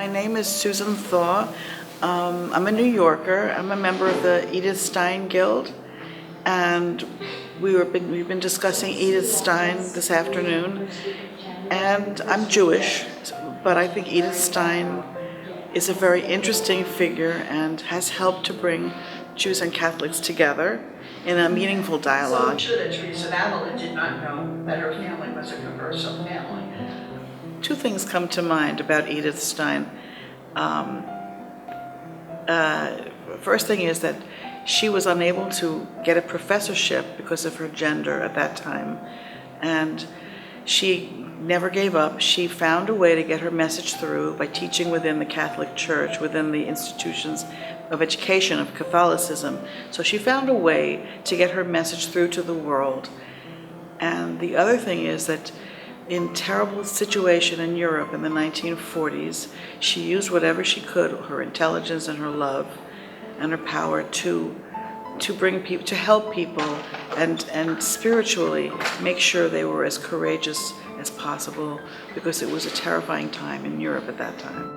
My name is Susan Thaw. I'm a New Yorker. I'm a member of the Edith Stein Guild, and we've been discussing Edith Stein this afternoon. And I'm Jewish, but I think Edith Stein is a very interesting figure and has helped to bring Jews and Catholics together in a meaningful dialogue. So I'm sure that Teresa Avila did not know that her family was a converso family. Two things come to mind about Edith Stein. First thing is that she was unable to get a professorship because of her gender at that time, and she never gave up. She found a way to get her message through by teaching within the Catholic Church, within the institutions of education of Catholicism. So she found a way to get her message through to the world. And the other thing is that in terrible situation in Europe in the 1940s, she used whatever she could, her intelligence and her love and her power to bring people, to help people and spiritually make sure they were as courageous as possible, because it was a terrifying time in Europe at that time.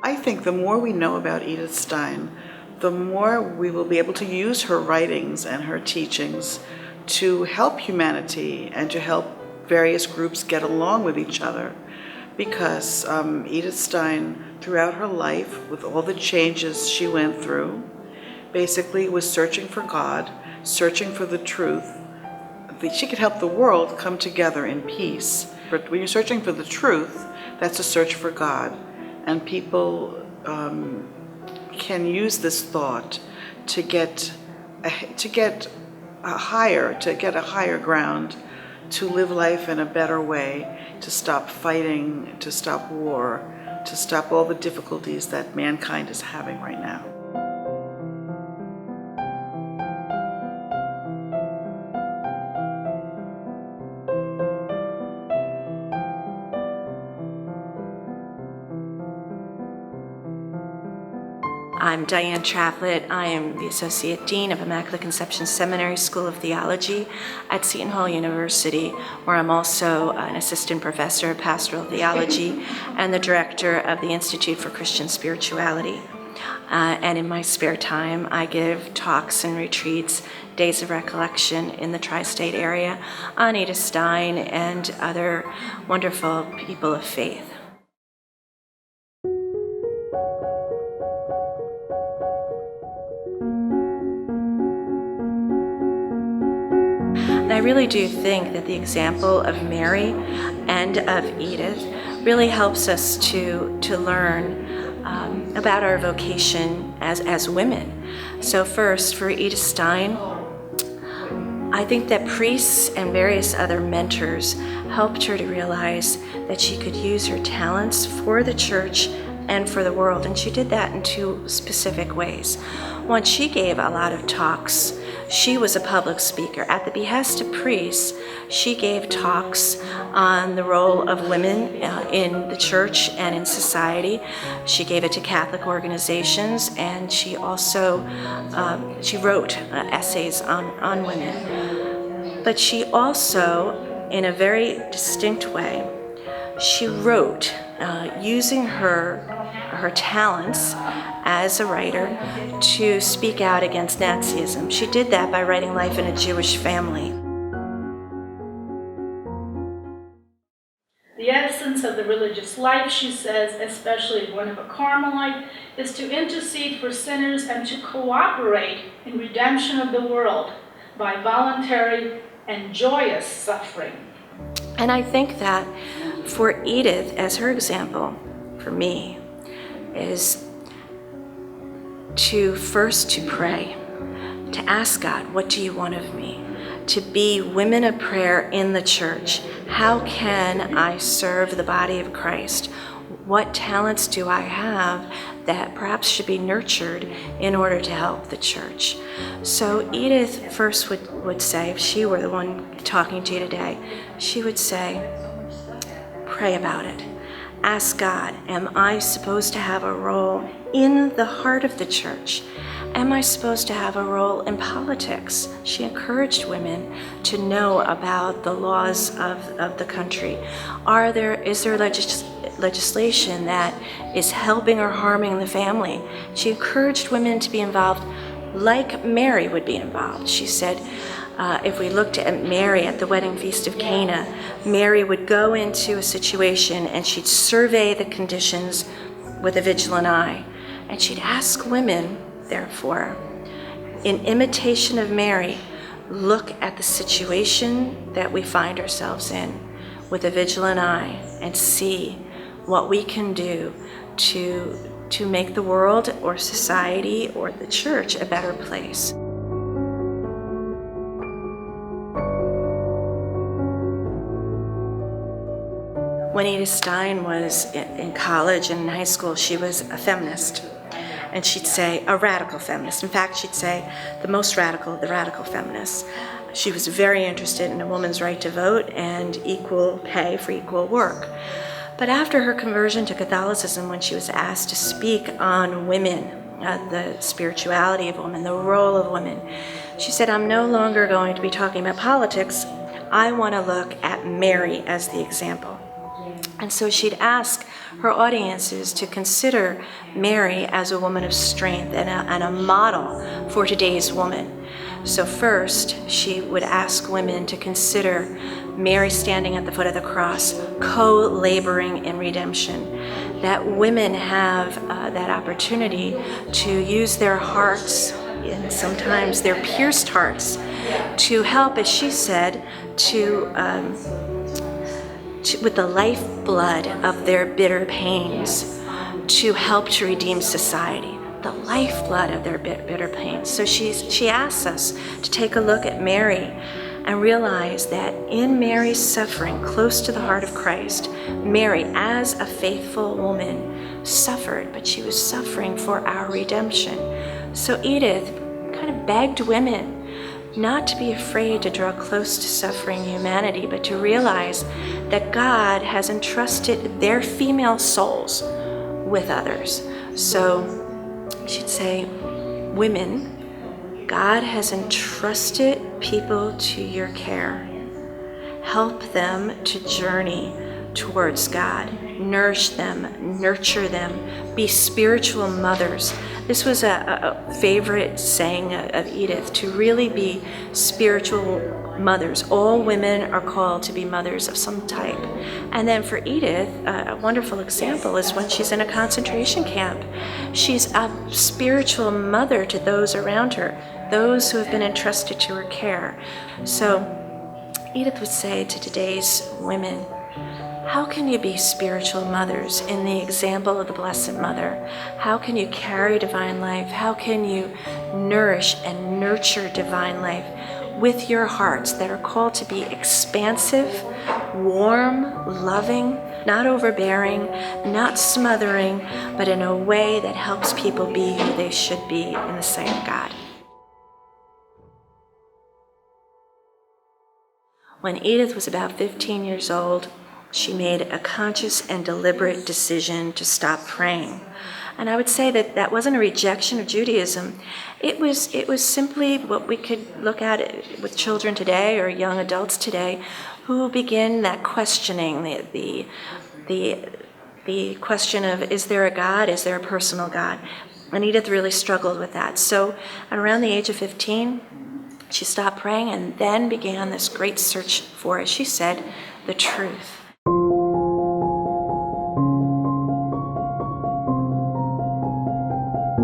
I think the more we know about Edith Stein, the more we will be able to use her writings and her teachings to help humanity and to help various groups get along with each other. Because Edith Stein, throughout her life, with all the changes she went through, basically was searching for God, searching for the truth. She could help the world come together in peace. But when you're searching for the truth, that's a search for God. And people can use this thought to get a higher ground, to live life in a better way, to stop fighting, to stop war, to stop all the difficulties that mankind is having right now. I'm Diane Traflett. I am the Associate Dean of Immaculate Conception Seminary School of Theology at Seton Hall University, where I'm also an Assistant Professor of Pastoral Theology and the Director of the Institute for Christian Spirituality. And in my spare time, I give talks and retreats, days of recollection in the tri-state area on Edith Stein and other wonderful people of faith. And I really do think that the example of Mary and of Edith really helps us to learn about our vocation as women. So first, for Edith Stein, I think that priests and various other mentors helped her to realize that she could use her talents for the church and for the world, and she did that in two specific ways. One, she gave a lot of talks. She was a public speaker. At the behest of priests, she gave talks on the role of women in the church and in society. She gave it to Catholic organizations, and she also she wrote essays on women. But she also, in a very distinct way, she wrote using her talents as a writer to speak out against Nazism. She did that by writing Life in a Jewish Family. The essence of the religious life, she says, especially one of a Carmelite, is to intercede for sinners and to cooperate in redemption of the world by voluntary and joyous suffering. And I think that for Edith, as her example, for me, is to pray, to ask God, what do you want of me? To be women of prayer in the church. How can I serve the body of Christ? What talents do I have that perhaps should be nurtured in order to help the church? So Edith first would say, if she were the one talking to you today, she would say, pray about it. Ask God, am I supposed to have a role in the heart of the church? Am I supposed to have a role in politics? She encouraged women to know about the laws of the country. Is there legislation that is helping or harming the family? She encouraged women to be involved like Mary would be involved. She said, if we looked at Mary at the wedding feast of Cana, Mary would go into a situation and she'd survey the conditions with a vigilant eye. And she'd ask women, therefore, in imitation of Mary, look at the situation that we find ourselves in with a vigilant eye and see what we can do to make the world or society or the church a better place. When Edith Stein was in college and in high school, she was a feminist. And she'd say, a radical feminist. In fact, she'd say the most radical of the radical feminists. She was very interested in a woman's right to vote and equal pay for equal work. But after her conversion to Catholicism, when she was asked to speak on women, the spirituality of women, the role of women, she said, I'm no longer going to be talking about politics. I want to look at Mary as the example. And so she'd ask her audiences to consider Mary as a woman of strength and a model for today's woman. So first, she would ask women to consider Mary standing at the foot of the cross, co-laboring in redemption, that women have that opportunity to use their hearts, and sometimes their pierced hearts, to help, as she said, with the lifeblood of their bitter pains, to help to redeem society, the lifeblood of their bitter pains. So she asks us to take a look at Mary and realize that in Mary's suffering, close to the heart of Christ, Mary, as a faithful woman, suffered, but she was suffering for our redemption. So Edith kind of begged women not to be afraid to draw close to suffering humanity, but to realize that God has entrusted their female souls with others. So she'd say, women, God has entrusted people to your care. Help them to journey towards God. Nourish them, nurture them, be spiritual mothers. This was a favorite saying of Edith, to really be spiritual mothers. All women are called to be mothers of some type. And then for Edith, a wonderful example is when she's in a concentration camp. She's a spiritual mother to those around her, those who have been entrusted to her care. So Edith would say to today's women, how can you be spiritual mothers in the example of the Blessed Mother? How can you carry divine life? How can you nourish and nurture divine life with your hearts that are called to be expansive, warm, loving, not overbearing, not smothering, but in a way that helps people be who they should be in the sight of God? When Edith was about 15 years old, she made a conscious and deliberate decision to stop praying. And I would say that that wasn't a rejection of Judaism. It was simply what we could look at with children today or young adults today who begin that questioning, the question of, is there a God? Is there a personal God? And Edith really struggled with that. So at around the age of 15, she stopped praying and then began this great search for, as she said, the truth.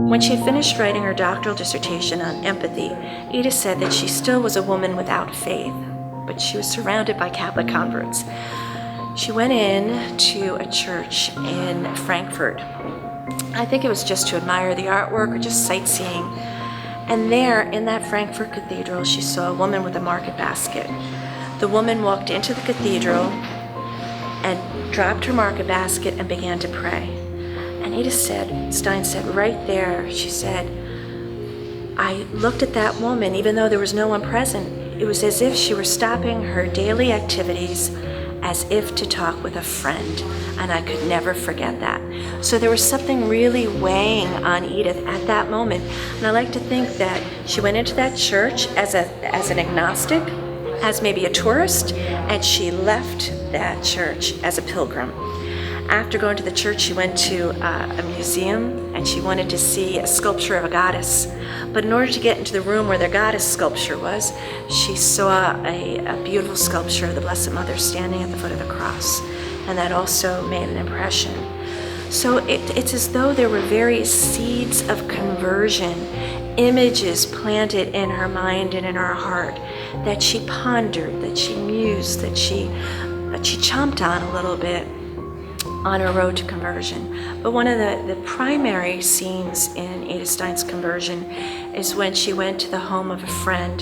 When she had finished writing her doctoral dissertation on empathy, Edith said that she still was a woman without faith, but she was surrounded by Catholic converts. She went in to a church in Frankfurt. I think it was just to admire the artwork or just sightseeing. And there, in that Frankfurt cathedral, she saw a woman with a market basket. The woman walked into the cathedral and dropped her market basket and began to pray. And Edith said, Stein said, right there, she said, I looked at that woman, even though there was no one present. It was as if she were stopping her daily activities as if to talk with a friend, and I could never forget that. So there was something really weighing on Edith at that moment, and I like to think that she went into that church as an agnostic, as maybe a tourist, and she left that church as a pilgrim. After going to the church, she went to a museum, and she wanted to see a sculpture of a goddess. But in order to get into the room where the goddess sculpture was, she saw a beautiful sculpture of the Blessed Mother standing at the foot of the cross, and that also made an impression. So it's as though there were very seeds of conversion, images planted in her mind and in her heart that she pondered, that she mused, that she chomped on a little bit on her road to conversion. But one of the primary scenes in Edith Stein's conversion is when she went to the home of a friend,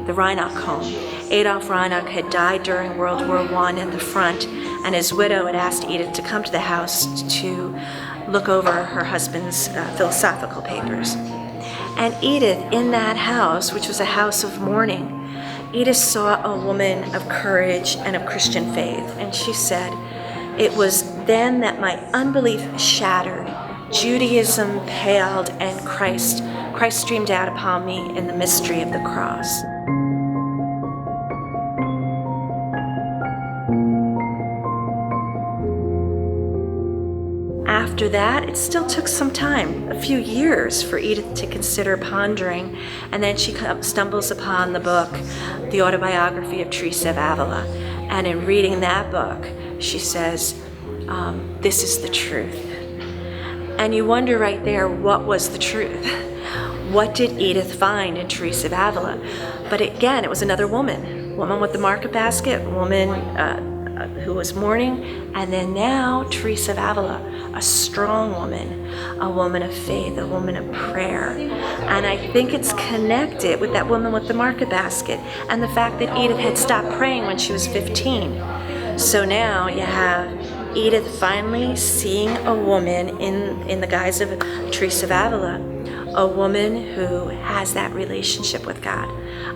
the Reinach home. Adolf Reinach had died during World War I at the front, and his widow had asked Edith to come to the house to look over her husband's philosophical papers. And Edith, in that house, which was a house of mourning, Edith saw a woman of courage and of Christian faith, and she said, "It was then that my unbelief shattered, Judaism paled, and Christ streamed out upon me in the mystery of the cross." After that, it still took some time, a few years, for Edith to consider pondering, and then she stumbles upon the book, The Autobiography of Teresa of Avila, and in reading that book, she says, this is the truth. And you wonder right there, what was the truth? What did Edith find in Teresa of Avila? But again, it was another woman with the market basket, woman who was mourning, and then now Teresa of Avila, a strong woman, a woman of faith, a woman of prayer. And I think it's connected with that woman with the market basket and the fact that Edith had stopped praying when she was 15. So now you have Edith finally seeing a woman in the guise of Teresa of Avila, a woman who has that relationship with God,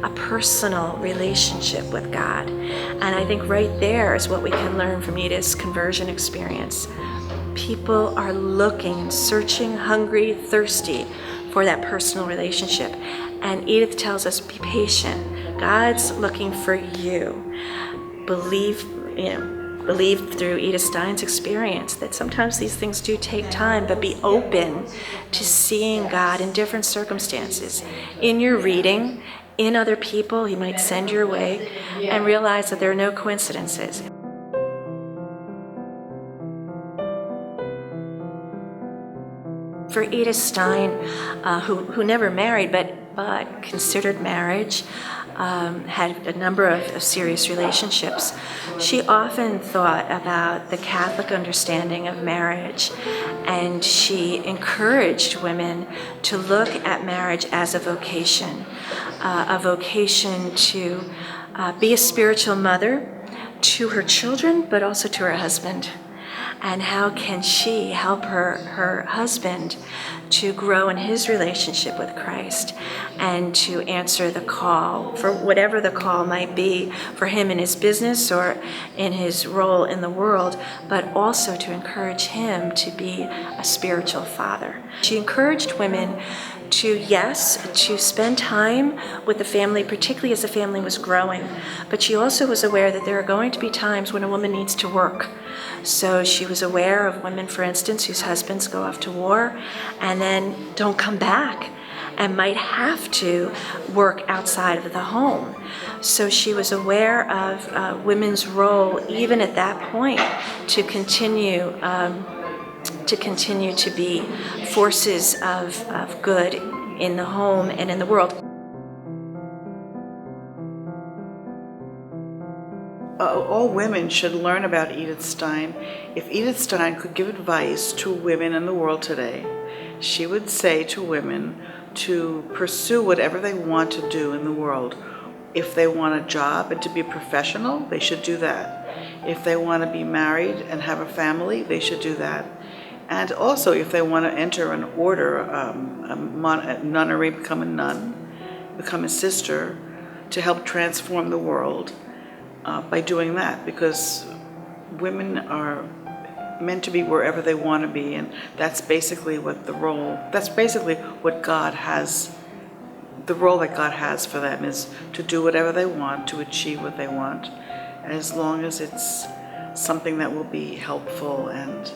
a personal relationship with God. And I think right there is what we can learn from Edith's conversion experience. People are looking, searching, hungry, thirsty for that personal relationship. And Edith tells us, be patient. God's looking for you. Believe through Edith Stein's experience that sometimes these things do take time, but be open to seeing God in different circumstances. In your reading, in other people He might send your way, and realize that there are no coincidences. For Edith Stein, who never married but considered marriage, had a number of serious relationships, she often thought about the Catholic understanding of marriage, and she encouraged women to look at marriage as a vocation to be a spiritual mother to her children, but also to her husband. And how can she help her husband to grow in his relationship with Christ and to answer the call, for whatever the call might be for him in his business or in his role in the world, but also to encourage him to be a spiritual father. She encouraged women to spend time with the family, particularly as the family was growing. But she also was aware that there are going to be times when a woman needs to work. So she was aware of women, for instance, whose husbands go off to war and then don't come back and might have to work outside of the home. So she was aware of women's role, even at that point, to continue to be forces of good in the home and in the world. All women should learn about Edith Stein. If Edith Stein could give advice to women in the world today, she would say to women to pursue whatever they want to do in the world. If they want a job and to be a professional, they should do that. If they want to be married and have a family, they should do that. And also, if they want to enter an order, a nunnery, become a nun, become a sister, to help transform the world, by doing that, because women are meant to be wherever they want to be, and that's basically what God has, the role that God has for them is to do whatever they want, to achieve what they want, as long as it's something that will be helpful and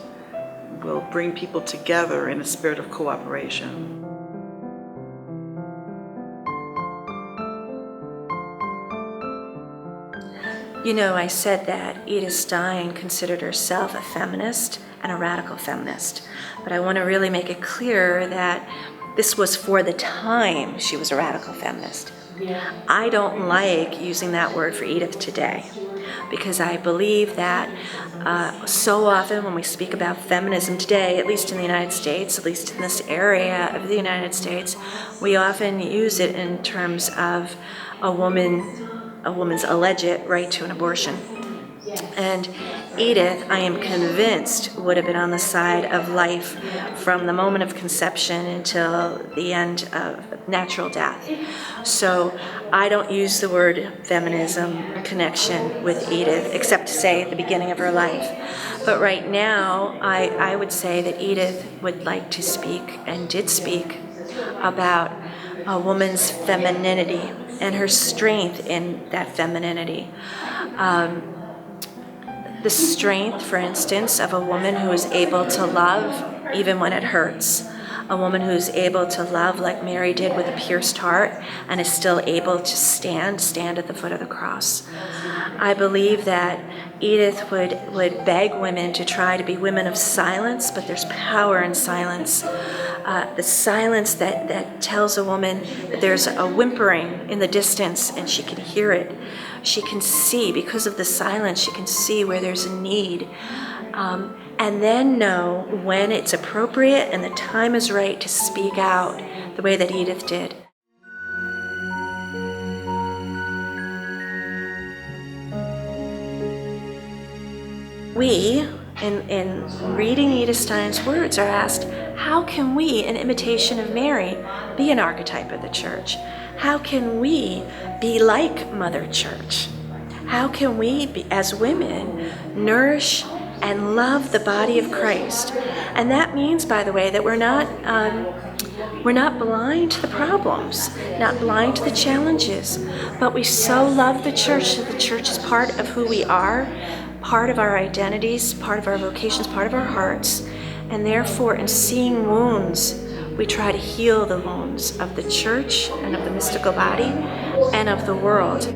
will bring people together in a spirit of cooperation. You know, I said that Edith Stein considered herself a feminist and a radical feminist, but I want to really make it clear that this was for the time she was a radical feminist. I don't like using that word for Edith today, because I believe that so often when we speak about feminism today, at least in the United States, at least in this area of the United States, we often use it in terms of a woman's alleged right to an abortion. And Edith, I am convinced, would have been on the side of life from the moment of conception until the end of natural death. So I don't use the word feminism in connection with Edith, except to say at the beginning of her life. But right now, I would say that Edith would like to speak, and did speak, about a woman's femininity and her strength in that femininity. The strength, for instance, of a woman who is able to love even when it hurts. A woman who is able to love like Mary did with a pierced heart and is still able to stand at the foot of the cross. I believe that Edith would beg women to try to be women of silence, but there's power in silence. The silence that tells a woman that there's a whimpering in the distance and she can hear it. She can see, because of the silence, she can see where there's a need. And then know when it's appropriate and the time is right to speak out the way that Edith did. We, in reading Edith Stein's words, are asked, how can we, in imitation of Mary, be an archetype of the church? How can we be like Mother Church? How can we, as women, nourish and love the body of Christ? And that means, by the way, that we're not blind to the problems, not blind to the challenges, but we so love the church that the church is part of who we are, part of our identities, part of our vocations, part of our hearts. And therefore, in seeing wounds, we try to heal the wounds of the church and of the mystical body and of the world.